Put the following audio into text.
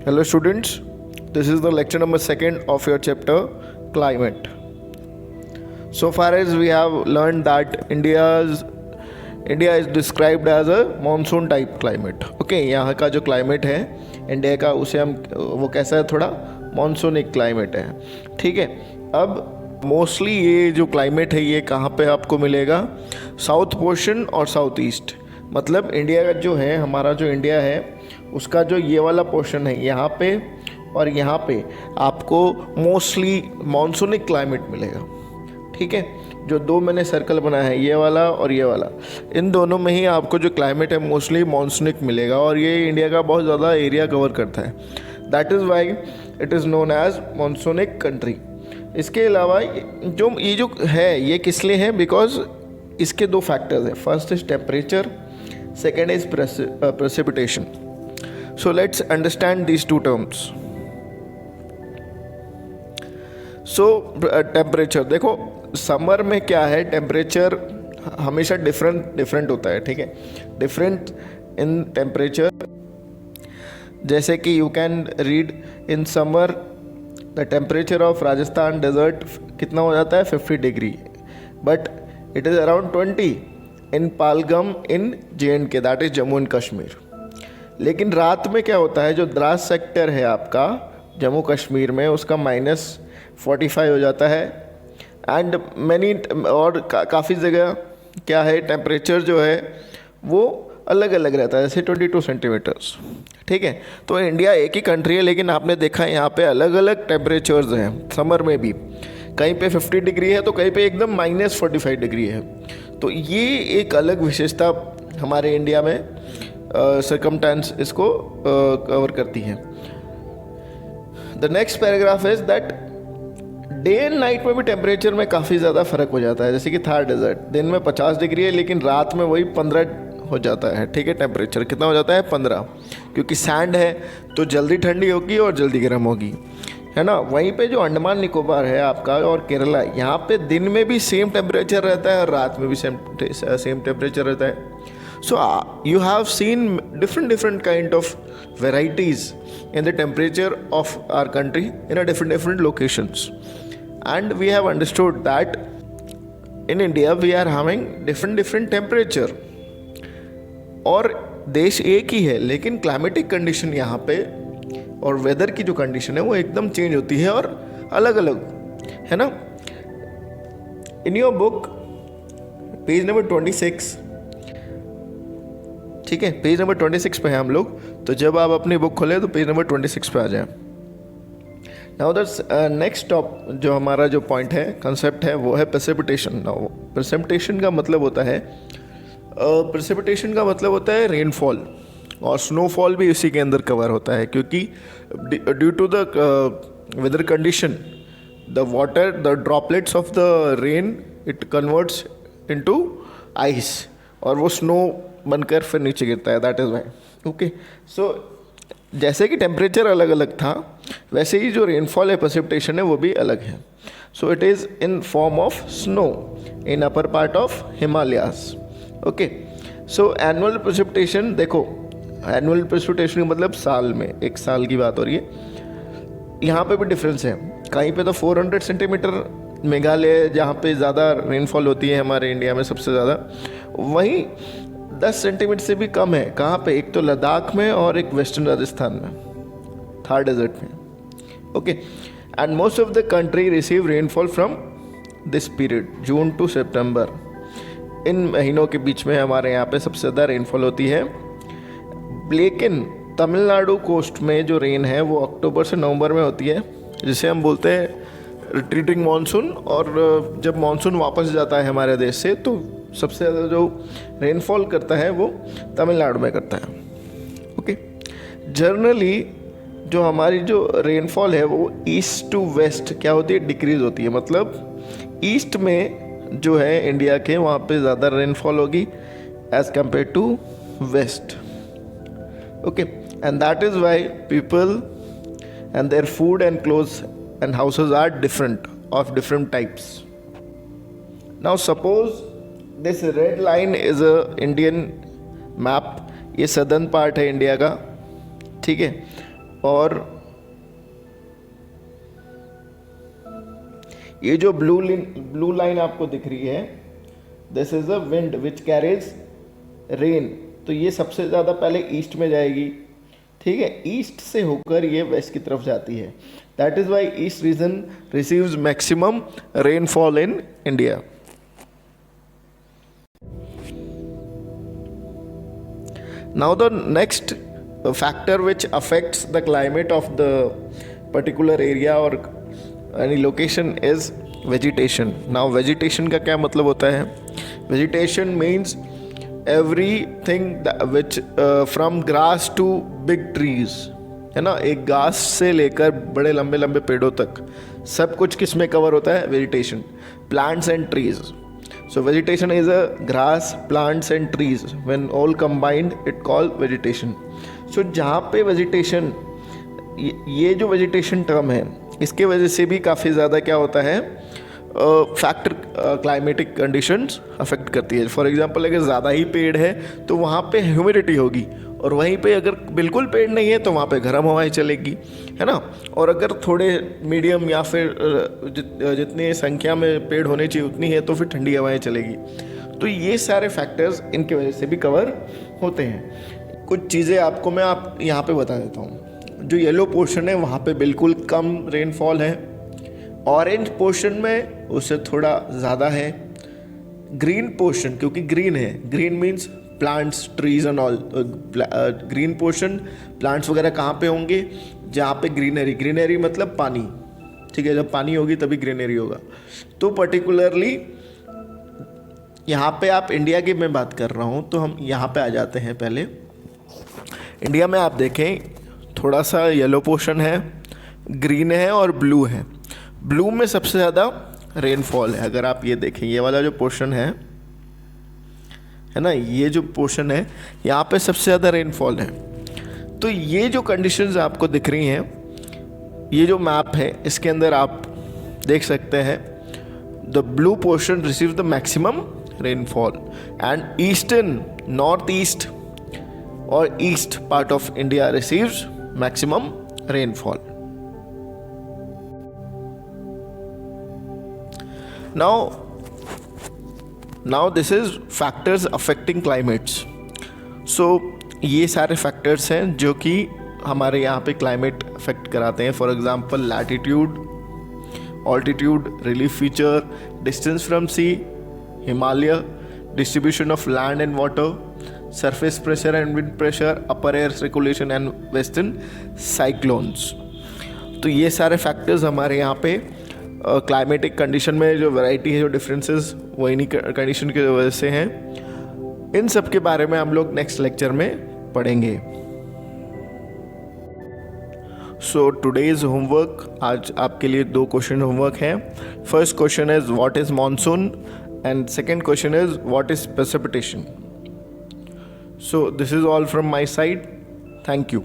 Hello students, this is the lecture number 2 of your chapter climate. So far as we have learned that India is described as a monsoon type climate. Okay, यहाँ का जो climate है India का उसे हम वो कैसा है, थोड़ा मॉनसूनिक क्लाइमेट है. ठीक है, अब मोस्टली ये जो क्लाइमेट है ये कहाँ पे आपको मिलेगा? साउथ पोर्शन और साउथ ईस्ट. मतलब इंडिया का जो है, हमारा जो इंडिया है उसका जो ये वाला पोर्शन है यहाँ पे और यहाँ पे आपको मोस्टली मॉनसूनिक क्लाइमेट मिलेगा. ठीक है, जो दो मैंने सर्कल बनाया है ये वाला और ये वाला, इन दोनों में ही आपको जो क्लाइमेट है मोस्टली मॉनसूनिक मिलेगा और ये इंडिया का बहुत ज़्यादा एरिया कवर करता है. That is why it is known as monsoonic country. इसके अलावा ये जो है ये किस लिए है? बिकॉज इसके दो फैक्टर्स हैं. First is temperature, second is precipitation. So let's understand these two terms. So temperature देखो, समर में क्या है, टेम्परेचर हमेशा डिफरेंट होता है. ठीक है, डिफरेंट इन टेम्परेचर. जैसे कि you can read in summer the temperature of Rajasthan desert कितना हो जाता है? 50 degree. But it is around 20 in Pahalgam in JNK, that is Jammu and Kashmir. लेकिन रात में क्या होता है, जो द्रास सेक्टर है आपका जम्मू कश्मीर में, उसका -45 हो जाता है. एंड मैनी और काफ़ी जगह क्या है, टेम्परेचर जो है वो अलग अलग रहता है, जैसे 22 सेंटीमीटर्स. ठीक है, तो इंडिया एक ही कंट्री है लेकिन आपने देखा है यहाँ पे अलग अलग टेम्परेचर्स हैं. समर में भी कहीं पे 50 डिग्री है तो कहीं पे एकदम -45 डिग्री है. तो ये एक अलग विशेषता हमारे इंडिया में सर्कमस्टेंस इसको कवर करती है. The next paragraph is that day and night में भी टेम्परेचर में काफ़ी ज़्यादा फ़र्क हो जाता है. जैसे कि थार डेजर्ट दिन में 50 डिग्री है लेकिन रात में वही 15 हो जाता है. ठीक है, टेम्परेचर कितना हो जाता है? 15, क्योंकि सैंड है तो जल्दी ठंडी होगी और जल्दी गर्म होगी, है ना. वहीं पे जो अंडमान निकोबार है आपका और केरला, यहाँ पे दिन में भी सेम टेम्परेचर रहता है और रात में भी सेम टेम्परेचर रहता है. So you have seen different kind of varieties in the temperature of our country in a different locations, and we have understood that in India we are having different temperature. और देश एक ही है लेकिन climatic condition यहाँ पे और weather की जो कंडीशन है वो एकदम चेंज होती है और अलग अलग, है ना. In your book page number 26, ठीक है, पेज नंबर 26 पे है हम लोग. तो जब आप अपनी बुक खोलें तो पेज नंबर 26 पे आ जाए. नाउ द नेक्स्ट जो हमारा जो पॉइंट है, कंसेप्ट है, वो है प्रेसिपिटेशन. नाउ प्रेसिपिटेशन का मतलब होता है रेनफॉल, और स्नोफॉल भी इसी के अंदर कवर होता है, क्योंकि due to the weather condition the water, the droplets of the rain it converts into ice और वो स्नो बनकर फिर नीचे गिरता है. That is why. Okay, so जैसे कि टेम्परेचर अलग अलग था वैसे ही जो रेनफॉल है, प्रेसिपिटेशन है, वो भी अलग है. So it is in form of snow in upper part of Himalayas. Okay, so annual precipitation देखो, एनुअल प्रेसिपिटेशन का मतलब साल में, एक साल की बात हो रही है. यहाँ पे भी डिफरेंस है. कहीं पे तो 400 सेंटीमीटर, मेघालय जहाँ पे ज़्यादा रेनफॉल होती है हमारे इंडिया में सबसे ज़्यादा, वहीं 10 सेंटीमीटर से भी कम है. कहाँ पे? एक तो लद्दाख में और एक वेस्टर्न राजस्थान में, थार डेजर्ट में. Okay, and most of the country receive rainfall from this period, June to September. इन महीनों के बीच में हमारे यहाँ पे सबसे ज़्यादा रेनफॉल होती है. लेकिन तमिलनाडु कोस्ट में जो रेन है वो अक्टूबर से नवंबर में होती है, जिसे हम बोलते हैं रिट्रीटिंग मानसून. और जब मानसून वापस जाता है हमारे देश से तो सबसे ज़्यादा जो रेनफॉल करता है वो तमिलनाडु में करता है. ओके, जनरली जो हमारी जो रेनफॉल है वो ईस्ट टू वेस्ट क्या होती है? डिक्रीज होती है. मतलब ईस्ट में जो है इंडिया के, वहाँ पे ज़्यादा रेनफॉल होगी as compare to west. Okay, and that is why people and their food and clothes and houses are different types. Now suppose this red line is a Indian map, ये southern part है India का. ठीक है, और ये जो blue line आपको दिख रही है, this is a wind which carries rain. तो ये सबसे ज़्यादा पहले ईस्ट में जाएगी, ठीक है, ईस्ट से होकर ये वेस्ट की तरफ जाती है। That is why east region receives maximum rainfall in India. Now the next factor which affects the climate of the particular area और any location is vegetation. Now vegetation का क्या मतलब होता है? Vegetation means everything which from grass to big trees, है ना, एक घास से लेकर बड़े लंबे लंबे पेड़ों तक सब कुछ किस में कवर होता है? Vegetation, plants and trees. So vegetation is a grass, plants and trees, when all combined it called vegetation. So जहाँ पे वेजिटेशन, ये जो वेजिटेशन टर्म है, इसके वजह से भी काफ़ी ज़्यादा क्या होता है, फैक्टर क्लाइमेटिक कंडीशंस अफेक्ट करती है। फॉर एग्जांपल अगर ज़्यादा ही पेड़ है तो वहाँ पे ह्यूमिडिटी होगी, और वहीं पे अगर बिल्कुल पेड़ नहीं है तो वहाँ पे गर्म हवाएं चलेगी, है ना। और अगर थोड़े मीडियम या फिर जितनी संख्या में पेड़ होने चाहिए उतनी है तो फिर ठंडी हवाएं चलेगी। तो ये सारे फैक्टर्स इनके वजह से भी कवर होते हैं। कुछ चीज़ें आपको मैं यहाँ पे बता देता हूँ। जो येलो पोर्शन है वहाँ पे बिल्कुल कम रेनफॉल है, ऑरेंज पोर्शन में उससे थोड़ा ज़्यादा है, ग्रीन पोर्शन क्योंकि ग्रीन है, green means plants, trees and all, green portion plants वगैरह कहाँ पे होंगे? जहाँ पे ग्रीनरी, ग्रीनरी मतलब पानी, ठीक है, जब पानी होगी तभी ग्रीनरी होगा। तो पर्टिकुलरली यहाँ पे आप इंडिया की मैं बात कर रहा हूँ, तो हम यहाँ पे आ जाते हैं। पहले इंडिया में आप देखें थोड़ा सा येलो पोर्शन है, ग्रीन है और ब्लू है। ब्लू में सबसे ज़्यादा रेनफॉल है। अगर आप ये देखें, ये वाला जो पोर्शन है ना, ये जो पोर्शन है यहाँ पे सबसे ज़्यादा रेनफॉल है। तो ये जो कंडीशंस आपको दिख रही हैं, ये जो मैप है इसके अंदर आप देख सकते हैं, the blue portion receive the maximum rainfall and eastern, north east और east part of India receives maximum rainfall. Now this is factors affecting climates. So ये सारे factors हैं जो कि हमारे यहाँ पे climate affect कराते हैं. For example, latitude, altitude, relief feature, distance from sea, Himalaya, distribution of land and water, surface pressure and wind pressure, upper air circulation and western cyclones. तो ये सारे factors हमारे यहाँ पे क्लाइमेटिक कंडीशन में जो वैरायटी है, जो डिफरेंसेस वो इन्हीं कंडीशन की वजह से हैं। इन सब के बारे में हम लोग नेक्स्ट लेक्चर में पढ़ेंगे। सो टुडेज होमवर्क, आज आपके लिए 2 क्वेश्चन होमवर्क हैं। First question is what is monsoon and second question is what is precipitation. So this is all from my side. Thank you.